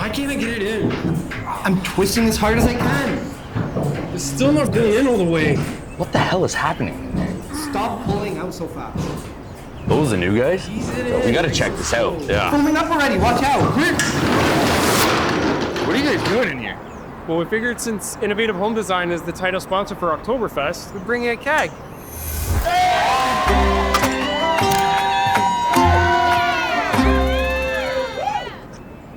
Why can't I get it in? I'm twisting as hard as I can. It's still not getting in all the way. What the hell is happening in there? Stop pulling out so fast. Those the new guys? We gotta check this out. Yeah. Foaming up already, watch out. What are you guys doing in here? Well, we figured since Innovative Home Design is the title sponsor for Oktoberfest, we'd bring you a keg.